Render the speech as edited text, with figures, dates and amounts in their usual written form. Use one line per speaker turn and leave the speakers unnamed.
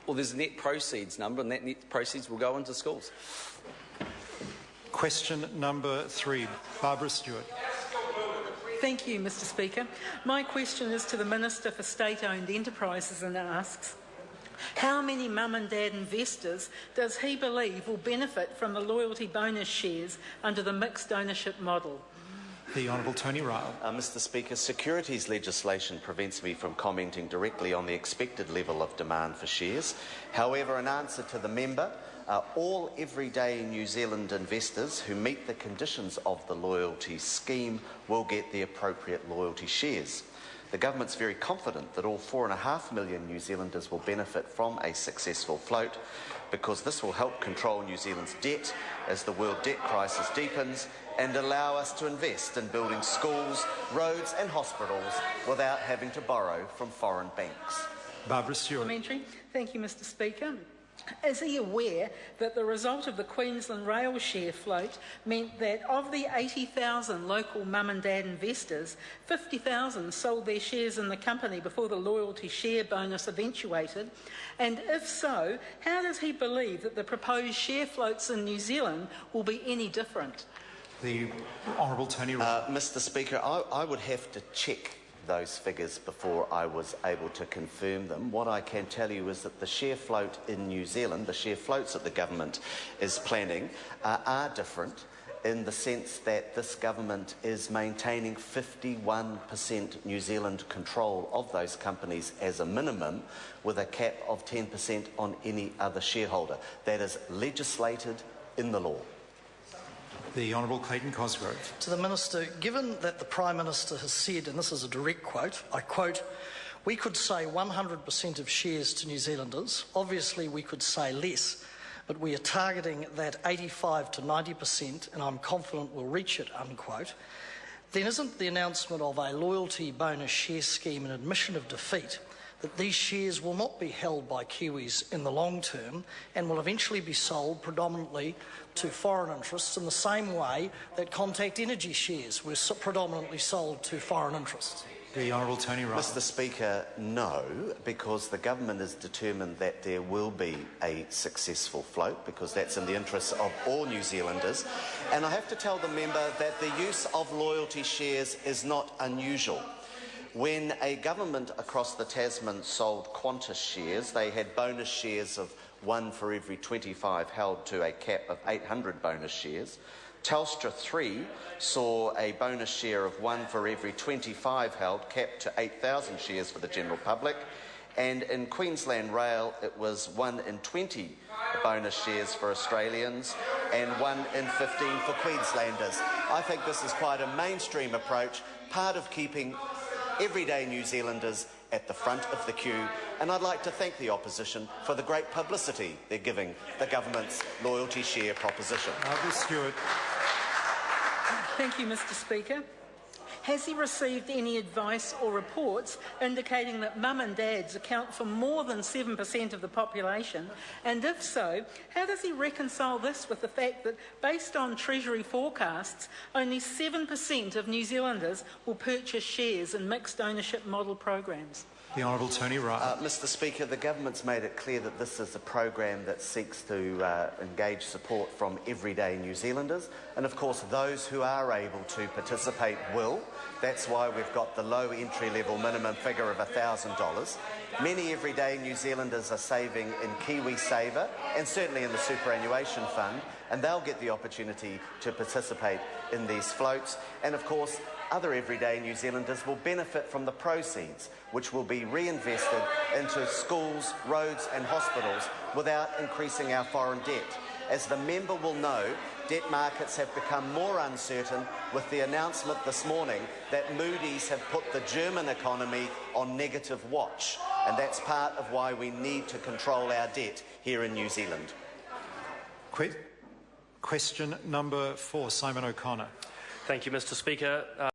Well, there's a net proceeds number, and that net proceeds will go into schools.
Question number 3, Barbara Stewart.
Thank you, Mr Speaker. My question is to the Minister for State-Owned Enterprises and asks, how many mum and dad investors does he believe will benefit from the loyalty bonus shares under the mixed ownership model?
The Honourable Tony Ryall.
Mr Speaker, securities legislation prevents me from commenting directly on the expected level of demand for shares. However, in answer to the member, all everyday New Zealand investors who meet the conditions of the loyalty scheme will get the appropriate loyalty shares. The government's very confident that all 4.5 million New Zealanders will benefit from a successful float, because this will help control New Zealand's debt as the world debt crisis deepens and allow us to invest in building schools, roads and hospitals without having to borrow from foreign banks.
Barbara Stewart.
Thank you, Mr Speaker. Is he aware that the result of the Queensland Rail share float meant that of the 80,000 local mum and dad investors, 50,000 sold their shares in the company before the loyalty share bonus eventuated? And if so, how does he believe that the proposed share floats in New Zealand will be any different?
The Honourable Tony Ryall.
Mr Speaker, I would have to check those figures before I was able to confirm them. What I can tell you is that the share float in New Zealand, the share floats that the government is planning, are different in the sense that this government is maintaining 51% New Zealand control of those companies as a minimum, with a cap of 10% on any other shareholder. That is legislated in the law.
The Honourable Clayton Cosgrove.
To the Minister, given that the Prime Minister has said, and this is a direct quote, I quote, "We could say 100% of shares to New Zealanders. Obviously we could say less, but we are targeting that 85 to 90%, and I'm confident we'll reach it," unquote. Then isn't the announcement of a loyalty bonus share scheme an admission of defeat, that these shares will not be held by Kiwis in the long term and will eventually be sold predominantly to foreign interests in the same way that Contact Energy shares were predominantly sold to foreign interests?
The Honourable Tony Ryall.
Mr Speaker, no, because the government is determined that there will be a successful float, because that's in the interests of all New Zealanders. And I have to tell the member that the use of loyalty shares is not unusual. When a government across the Tasman sold Qantas shares, they had bonus shares of 1 for every 25 held to a cap of 800 bonus shares. Telstra 3 saw a bonus share of 1 for every 25 held, capped to 8,000 shares for the general public. And in Queensland Ryall, it was 1 in 20 bonus shares for Australians and 1 in 15 for Queenslanders. I think this is quite a mainstream approach, part of keeping everyday New Zealanders at the front of the queue, and I'd like to thank the opposition for the great publicity they're giving the government's loyalty share proposition.
Stewart.
Thank you, Mr Speaker. Has he received any advice or reports indicating that mum and dads account for more than 7% of the population? And if so, how does he reconcile this with the fact that, based on Treasury forecasts, only 7% of New Zealanders will purchase shares in mixed ownership model programs?
The Honourable Tony Ryall.
Mr Speaker, the government's made it clear that this is a program that seeks to engage support from everyday New Zealanders, and of course those who are able to participate will. That's why we've got the low entry-level minimum figure of $1,000. Many everyday New Zealanders are saving in KiwiSaver and certainly in the superannuation fund, and they'll get the opportunity to participate in these floats. And of course, other everyday New Zealanders will benefit from the proceeds, which will be reinvested into schools, roads and hospitals without increasing our foreign debt. As the member will know, debt markets have become more uncertain with the announcement this morning that Moody's have put the German economy on negative watch, and that's part of why we need to control our debt here in New Zealand.
Question number 4, Simon O'Connor.
Thank you, Mr Speaker.